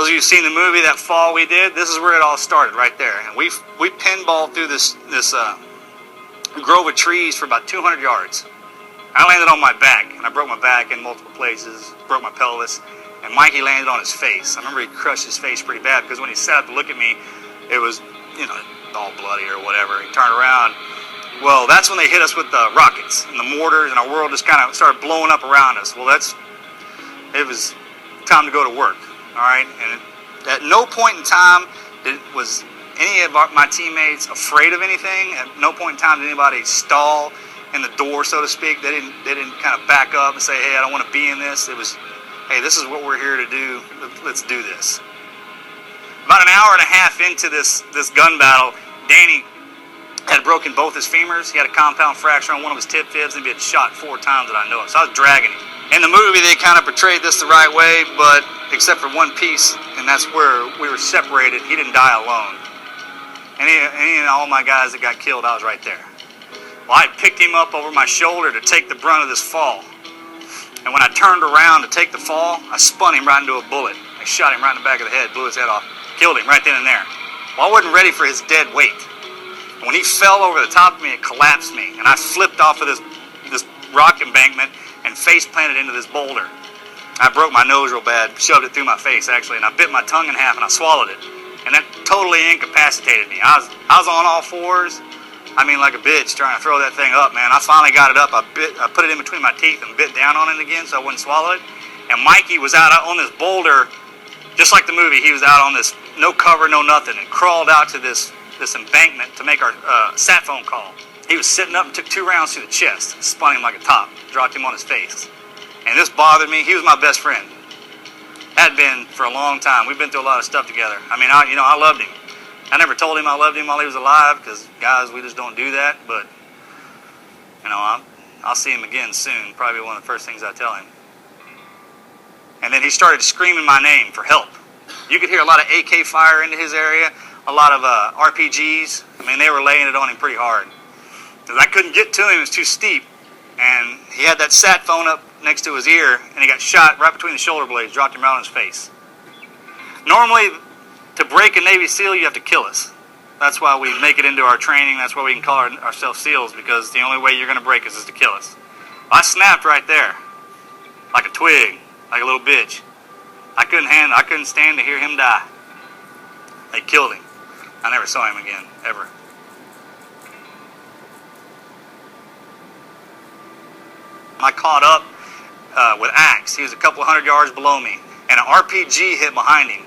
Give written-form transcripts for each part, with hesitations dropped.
Those of you who've seen the movie that fall we did, this is where it all started, right there. And we pinballed through this grove of trees for about 200 yards. I landed on my back, and I broke my back in multiple places, broke my pelvis, and Mikey landed on his face. I remember he crushed his face pretty bad because when he sat up to look at me, it was, all bloody or whatever. He turned around. Well, that's when they hit us with the rockets and the mortars, and our world just kind of started blowing up around us. Well, it was time to go to work, all right? And at no point in time was any of my teammates afraid of anything. At no point in time did anybody stall in the door, so to speak. They didn't kind of back up and say, hey, I don't want to be in this. It was, hey, this is what we're here to do. Let's do this. About an hour and a half into this gun battle, Danny had broken both his femurs. He had a compound fracture on one of his tib fibs, and he had been shot 4 times that I know of. So I was dragging him. In the movie, they kind of portrayed this the right way, but except for one piece, and that's where we were separated. He didn't die alone. Any and all my guys that got killed, I was right there. Well, I picked him up over my shoulder to take the brunt of this fall. And when I turned around to take the fall, I spun him right into a bullet. I shot him right in the back of the head, blew his head off, killed him right then and there. Well, I wasn't ready for his dead weight. And when he fell over the top of me, it collapsed me, and I flipped off of this rock embankment and face planted into this boulder. I broke my nose real bad, shoved it through my face actually, and I bit my tongue in half and I swallowed it. And that totally incapacitated me. I was on all fours. I mean, like a bitch trying to throw that thing up, man. I finally got it up. I put it in between my teeth and bit down on it again so I wouldn't swallow it. And Mikey was out on this boulder, just like the movie. He was out on this, no cover, no nothing, and crawled out to this embankment to make our sat phone call. He was sitting up and took 2 rounds through the chest, spun him like a top, dropped him on his face. And this bothered me. He was my best friend. Had been for a long time. We've been through a lot of stuff together. I mean, I loved him. I never told him I loved him while he was alive because, guys, we just don't do that. But, I'll see him again soon. Probably one of the first things I tell him. And then he started screaming my name for help. You could hear a lot of AK fire into his area, a lot of RPGs. I mean, they were laying it on him pretty hard. Because I couldn't get to him. It was too steep. And he had that sat phone up next to his ear, and he got shot right between the shoulder blades, dropped him right on his face. Normally, to break a Navy SEAL, you have to kill us. That's why we make it into our training. That's why we can call ourselves SEALs, because the only way you're going to break us is to kill us. I snapped right there, like a twig, like a little bitch. I couldn't stand to hear him die. They killed him. I never saw him again, ever. I caught up with Axe. He was a couple of 100 yards below me, and an RPG hit behind him.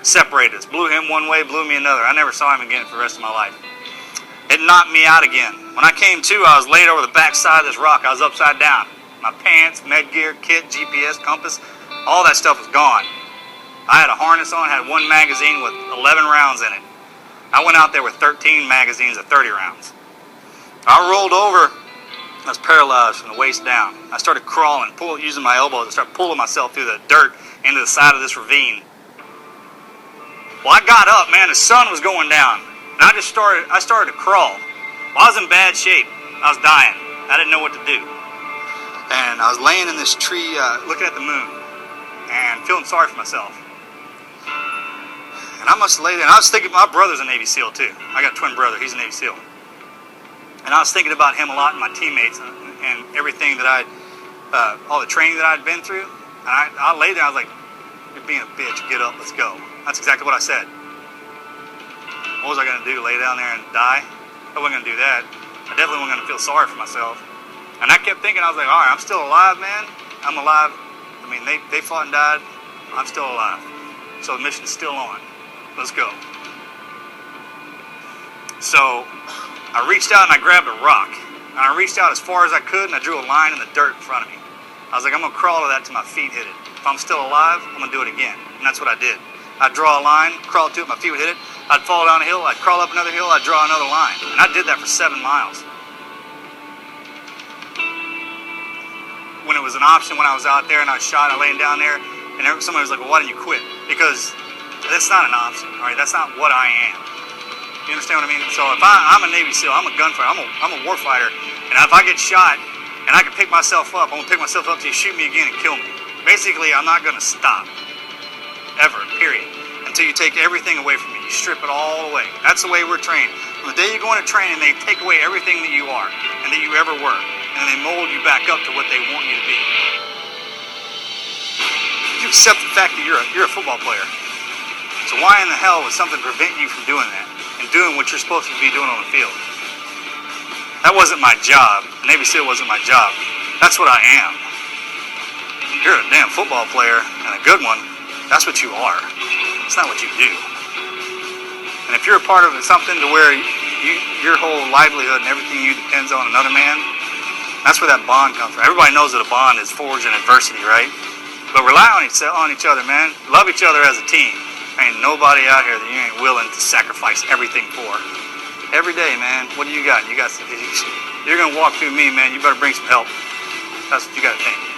Separated us. Blew him one way, blew me another. I never saw him again for the rest of my life. It knocked me out again. When I came to, I was laid over the back side of this rock. I was upside down. My pants, med gear, kit, GPS, compass, all that stuff was gone. I had a harness on, had 1 magazine with 11 rounds in it. I went out there with 13 magazines of 30 rounds. I rolled over. I was paralyzed from the waist down. I started crawling, using my elbows. I started pulling myself through the dirt into the side of this ravine. Well, I got up, man. The sun was going down. And I started to crawl. Well, I was in bad shape. I was dying. I didn't know what to do. And I was laying in this tree looking at the moon and feeling sorry for myself. And I must have laid there. And I was thinking, my brother's a Navy SEAL too. I got a twin brother. He's a Navy SEAL. And I was thinking about him a lot and my teammates and everything that all the training that I'd been through. And I lay there, I was like, you're being a bitch, get up, let's go. That's exactly what I said. What was I going to do, lay down there and die? I wasn't going to do that. I definitely wasn't going to feel sorry for myself. And I kept thinking, I was like, all right, I'm still alive, man. I'm alive. I mean, they fought and died. I'm still alive. So the mission's still on. Let's go. So I reached out and I grabbed a rock. And I reached out as far as I could and I drew a line in the dirt in front of me. I was like, I'm going to crawl to that till my feet hit it. If I'm still alive, I'm going to do it again. And that's what I did. I'd draw a line, crawl to it, my feet would hit it. I'd fall down a hill, I'd crawl up another hill, I'd draw another line. And I did that for 7 miles. When it was an option, when I was out there and I was shot, I laying down there, and somebody was like, well, why didn't you quit? Because that's not an option, all right? That's not what I am. You understand what I mean? So if I'm a Navy SEAL, I'm a gunfighter, I'm a warfighter, and if I get shot and I can pick myself up, I'm going to pick myself up till you shoot me again and kill me. Basically, I'm not going to stop. Ever, period. until you take everything away from you. You strip it all away. That's the way we're trained. From the day you go into training, they take away everything that you are and that you ever were, and they mold you back up to what they want you to be. You accept the fact that you're a football player. So why in the hell would something prevent you from doing that and doing what you're supposed to be doing on the field? That wasn't my job. Navy SEAL wasn't my job. That's what I am. You're a damn football player and a good one. That's what you are. It's not what you do. And if you're a part of something to where your whole livelihood and everything you depends on another man, that's where that bond comes from. Everybody knows that a bond is forged in adversity, right? But rely on each other, man. Love each other as a team. Ain't nobody out here that you ain't willing to sacrifice everything for. Every day, man. What do you got? You're gonna walk through me, man. You better bring some help. That's what you gotta think.